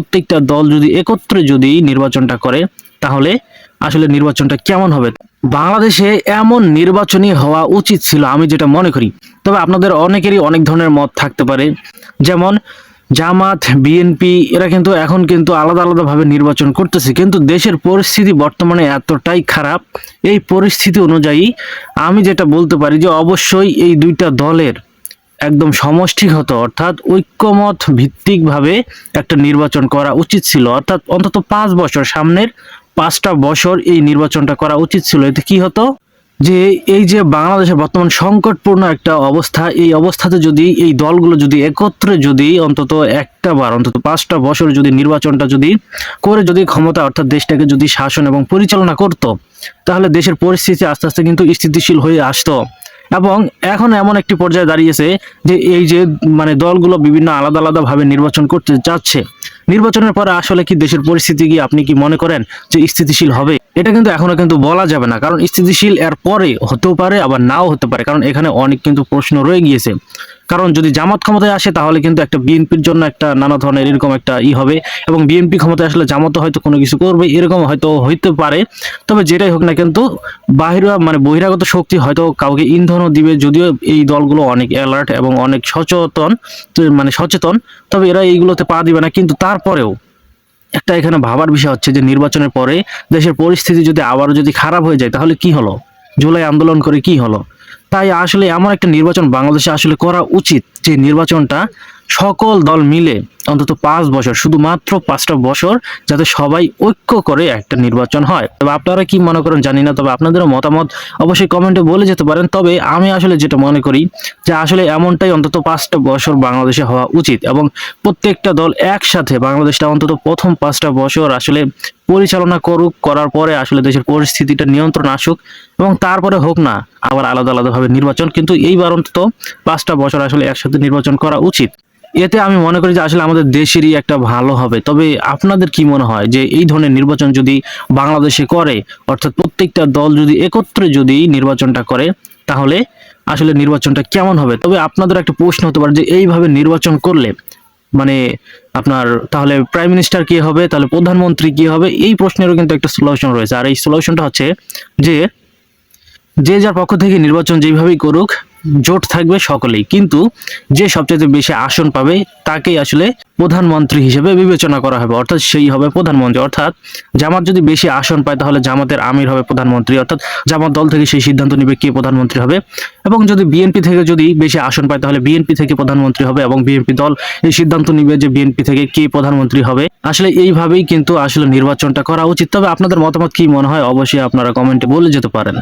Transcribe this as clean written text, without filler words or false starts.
প্রত্যেকটা দল যদি একত্রে যদি নির্বাচনটা করে তাহলে আসলে নির্বাচনটা কেমন হবে। বাংলাদেশে এমন নির্বাচনই হওয়া উচিত ছিল আমি যেটা মনে করি। তবে আপনাদের অনেকেরই অনেক ধরনের মত থাকতে পারে। যেমন জামাত, বিএনপি এরা কিন্তু এখন কিন্তু আলাদা আলাদাভাবে নির্বাচন করতেছে, কিন্তু দেশের পরিস্থিতি বর্তমানে এতটাই খারাপ। এই পরিস্থিতি অনুযায়ী আমি যেটা বলতে পারি যে অবশ্যই এই দুইটা দলের একদম সমষ্টিগত অর্থাৎ ঐক্যমত ভিত্তিকভাবে একটা নির্বাচন করা উচিত ছিল। অর্থাৎ অন্তত 5 বছর, সামনের 5টা বছর এই নির্বাচনটা করা উচিত ছিল। এতে কি হতো যে এই যে বাংলাদেশের বর্তমান সংকটপূর্ণ একটা অবস্থা, এই অবস্থাতে যদি এই দলগুলো যদি একত্রে যদি অন্তত একটা বার, অন্তত 5টা বছর যদি নির্বাচনটা যদি করে যদি ক্ষমতা অর্থাৎ দেশটাকে যদি শাসন এবং পরিচালনা করত, তাহলে দেশের পরিস্থিতি আস্তে আস্তে কিন্তু স্থিতিশীল হয়ে আসতো। এবং এখন এমন একটি পর্যায়ে দাঁড়িয়েছে যে এই যে মানে দলগুলো বিভিন্ন আলাদা আলাদা ভাবে নির্বাচন করতে যাচ্ছে, নির্বাচনের পরে আসলে কি দেশের পরিস্থিতি কি আপনি কি মনে করেন যে স্থিতিশীল হবে? এটা কিন্তু এখনো কিন্তু বলা যাবে না, কারণ স্থিতিশীল এর পরে হতেও পারে আবার নাও হতে পারে, কারণ এখানে অনেক কিন্তু প্রশ্ন রয়ে গিয়েছে। কারণ যদি জামাত ক্ষমতায় আসে তাহলে কিন্তু একটা বিএনপির জন্য একটা নানা ধরনের এরকম একটা হবে, এবং বিএনপি ক্ষমতায় আসলে জামাত হয়তো কোনো কিছু করবে, এরকম হয়তো হইতে পারে। তবে যেটাই হোক না কিন্তু বহিরাগত শক্তি হয়তো কাউকে ইন্ধনও দিবে, যদিও এই দলগুলো অনেক অ্যালার্ট এবং অনেক সচেতন, তবে এরা এইগুলোতে পা দিবে না। কিন্তু তারপরেও একটা এখানে ভাবার বিষয় হচ্ছে যে নির্বাচনের পরে দেশের পরিস্থিতি যদি আবারও যদি খারাপ হয়ে যায় তাহলে কি হলো? জুলাই আন্দোলন করে কি হলো? তাই আসলে এমন একটা নির্বাচন বাংলাদেশে আসলে করা উচিত যে নির্বাচনটা সকল দল মিলে অন্তত 5 বছর, শুধুমাত্র 5টা বছর, যাতে সবাই ঐক্য করে একটা নির্বাচন হয়। তবে আপনারা কি মনে করেন জানি না, তবে আপনাদেরও মতামত অবশ্যই কমেন্টে বলে যেতে পারেন। তবে আমি আসলে যেটা মনে করি যে আসলে এমনটাই অন্তত 5টা বছর বাংলাদেশে হওয়া উচিত, এবং প্রত্যেকটা দল একসাথে বাংলাদেশটা অন্তত প্রথম 5টা বছর আসলে পরিচালনা করুক, করার পরে আসলে দেশের পরিস্থিতিটা নিয়ন্ত্রণ আসুক, এবং তারপরে হোক না আবার আলাদা আলাদাভাবে নির্বাচন। কিন্তু এইবার অন্তত 5টা বছর আসলে একসাথে নির্বাচন করা উচিত। এতে আমি মনে করি যে আসলে আমাদের দেশেরই একটা ভালো হবে। তবে আপনাদের কি মনে হয় যে এই ধরনের নির্বাচন যদি বাংলাদেশে করে, অর্থাৎ প্রত্যেকটা দল যদি একত্রে যদি নির্বাচনটা করে, তাহলে আসলে নির্বাচনটা কেমন হবে? তবে আপনাদের একটা প্রশ্ন হতে পারে যে এইভাবে নির্বাচন করলে মানে আপনার তাহলে প্রাইম মিনিস্টার কি হবে, তাহলে প্রধানমন্ত্রী কি হবে? এই প্রশ্নেরও কিন্তু একটা সলিউশন রয়েছে, আর এই সলিউশনটা হচ্ছে যে যে যার পক্ষ থেকে নির্বাচন যেভাবেই করুক, জোট থাকবে সকলেই, কিন্তু যে সবচেয়ে বেশি আসন পাবে তাকেই আসলে প্রধানমন্ত্রী হিসেবে বিবেচনা করা হবে, অর্থাৎ সেই হবে প্রধানমন্ত্রী। অর্থাৎ জামাত যদি বেশি আসন পায় তাহলে জামাতের আমির হবে প্রধানমন্ত্রী, অর্থাৎ জামাত দল থেকে সেই সিদ্ধান্ত নেবে কে প্রধানমন্ত্রী হবে। এবং যদি বিএনপি থেকে যদি বেশি আসন পায় তাহলে বিএনপি থেকে প্রধানমন্ত্রী হবে, এবং বিএনপি দল এই সিদ্ধান্ত নেবে যে বিএনপি থেকে কে প্রধানমন্ত্রী হবে। আসলে এইভাবেই কিন্তু আসলে নির্বাচনটা করা উচিত। তবে আপনাদের মতামত কি মনে হয় অবশ্যই আপনারা কমেন্টে বলে যেতে পারেন।